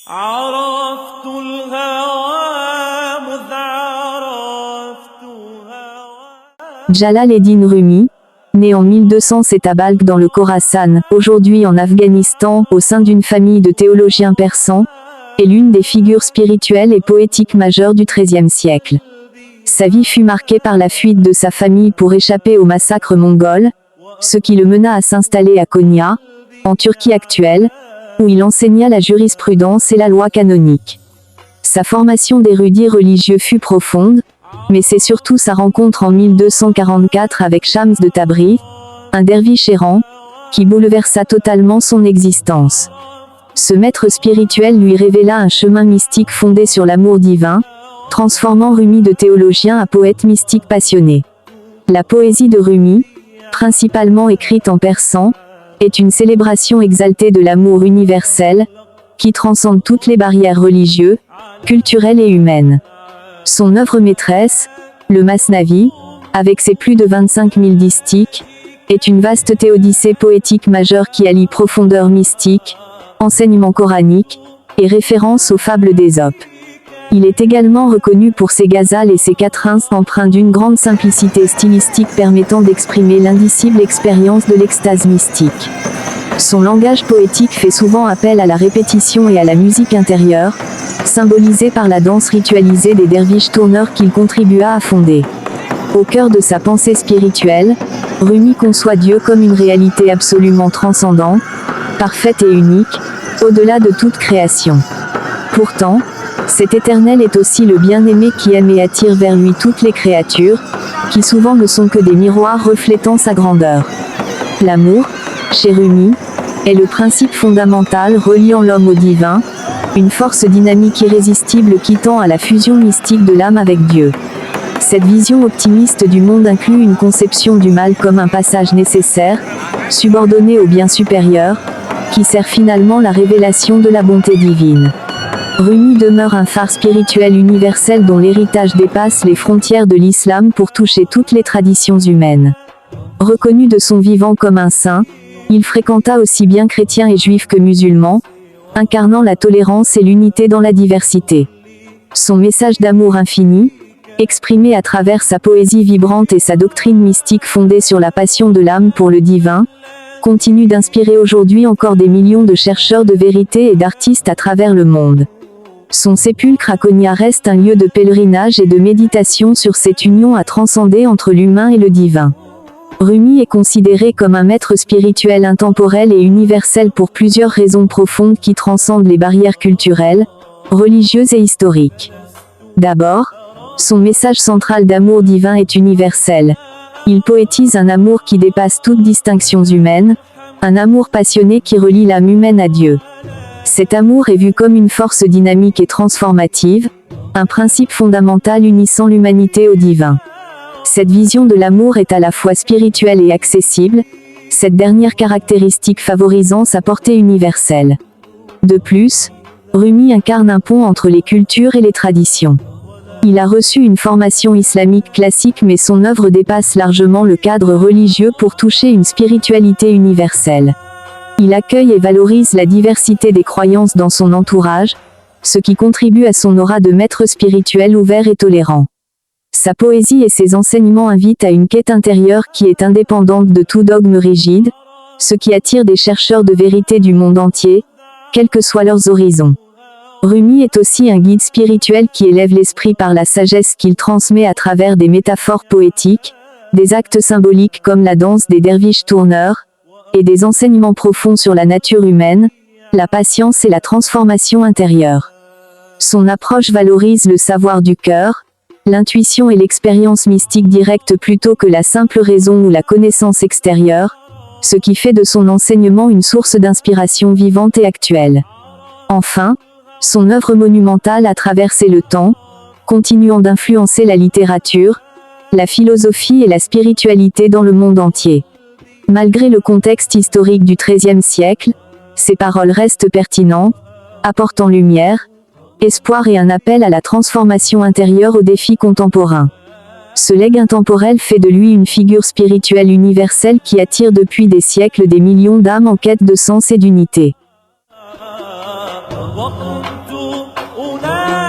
عرفت الهوى مذ عرفت هوى. Jalal-Eddin Rumi, né en 1207 à Balkh dans le Khorasan, aujourd'hui en Afghanistan, au sein d'une famille de théologiens persans, est l'une des figures spirituelles et poétiques majeures du XIIIe siècle. Sa vie fut marquée par la fuite de sa famille pour échapper au massacre mongol, ce qui le mena à s'installer à Konya, en Turquie actuelle, où il enseigna la jurisprudence et la loi canonique. Sa formation d'érudit religieux fut profonde, mais c'est surtout sa rencontre en 1244 avec Shams de Tabriz, un derviche errant, qui bouleversa totalement son existence. Ce maître spirituel lui révéla un chemin mystique fondé sur l'amour divin, transformant Rumi de théologien à poète mystique passionné. La poésie de Rumi, principalement écrite en persan, est une célébration exaltée de l'amour universel, qui transcende toutes les barrières religieuses, culturelles et humaines. Son œuvre maîtresse, le Masnavi, avec ses plus de 25 000 distiches, est une vaste théodicée poétique majeure qui allie profondeur mystique, enseignement coranique, et référence aux fables d'Ésope. Il est également reconnu pour ses ghazals et ses quatrains empreints d'une grande simplicité stylistique permettant d'exprimer l'indicible expérience de l'extase mystique. Son langage poétique fait souvent appel à la répétition et à la musique intérieure, symbolisée par la danse ritualisée des derviches tourneurs qu'il contribua à fonder. Au cœur de sa pensée spirituelle, Rumi conçoit Dieu comme une réalité absolument transcendante, parfaite et unique, au-delà de toute création. Pourtant, cet éternel est aussi le bien-aimé qui aime et attire vers lui toutes les créatures, qui souvent ne sont que des miroirs reflétant sa grandeur. L'amour, chez Rumi, est le principe fondamental reliant l'homme au divin, une force dynamique irrésistible qui tend à la fusion mystique de l'âme avec Dieu. Cette vision optimiste du monde inclut une conception du mal comme un passage nécessaire, subordonné au bien supérieur, qui sert finalement la révélation de la bonté divine. Rumi demeure un phare spirituel universel dont l'héritage dépasse les frontières de l'islam pour toucher toutes les traditions humaines. Reconnu de son vivant comme un saint, il fréquenta aussi bien chrétiens et juifs que musulmans, incarnant la tolérance et l'unité dans la diversité. Son message d'amour infini, exprimé à travers sa poésie vibrante et sa doctrine mystique fondée sur la passion de l'âme pour le divin, continue d'inspirer aujourd'hui encore des millions de chercheurs de vérité et d'artistes à travers le monde. Son sépulcre à Konya reste un lieu de pèlerinage et de méditation sur cette union à transcender entre l'humain et le divin. Rumi est considéré comme un maître spirituel intemporel et universel pour plusieurs raisons profondes qui transcendent les barrières culturelles, religieuses et historiques. D'abord, son message central d'amour divin est universel. Il poétise un amour qui dépasse toutes distinctions humaines, un amour passionné qui relie l'âme humaine à Dieu. Cet amour est vu comme une force dynamique et transformative, un principe fondamental unissant l'humanité au divin. Cette vision de l'amour est à la fois spirituelle et accessible, cette dernière caractéristique favorisant sa portée universelle. De plus, Rumi incarne un pont entre les cultures et les traditions. Il a reçu une formation islamique classique mais son œuvre dépasse largement le cadre religieux pour toucher une spiritualité universelle. Il accueille et valorise la diversité des croyances dans son entourage, ce qui contribue à son aura de maître spirituel ouvert et tolérant. Sa poésie et ses enseignements invitent à une quête intérieure qui est indépendante de tout dogme rigide, ce qui attire des chercheurs de vérité du monde entier, quels que soient leurs horizons. Rumi est aussi un guide spirituel qui élève l'esprit par la sagesse qu'il transmet à travers des métaphores poétiques, des actes symboliques comme la danse des derviches tourneurs, et des enseignements profonds sur la nature humaine, la patience et la transformation intérieure. Son approche valorise le savoir du cœur, l'intuition et l'expérience mystique directe plutôt que la simple raison ou la connaissance extérieure, ce qui fait de son enseignement une source d'inspiration vivante et actuelle. Enfin, son œuvre monumentale a traversé le temps, continuant d'influencer la littérature, la philosophie et la spiritualité dans le monde entier. Malgré le contexte historique du XIIIe siècle, ses paroles restent pertinentes, apportant lumière, espoir et un appel à la transformation intérieure aux défis contemporains. Ce legs intemporel fait de lui une figure spirituelle universelle qui attire depuis des siècles des millions d'âmes en quête de sens et d'unité. كنت أنادي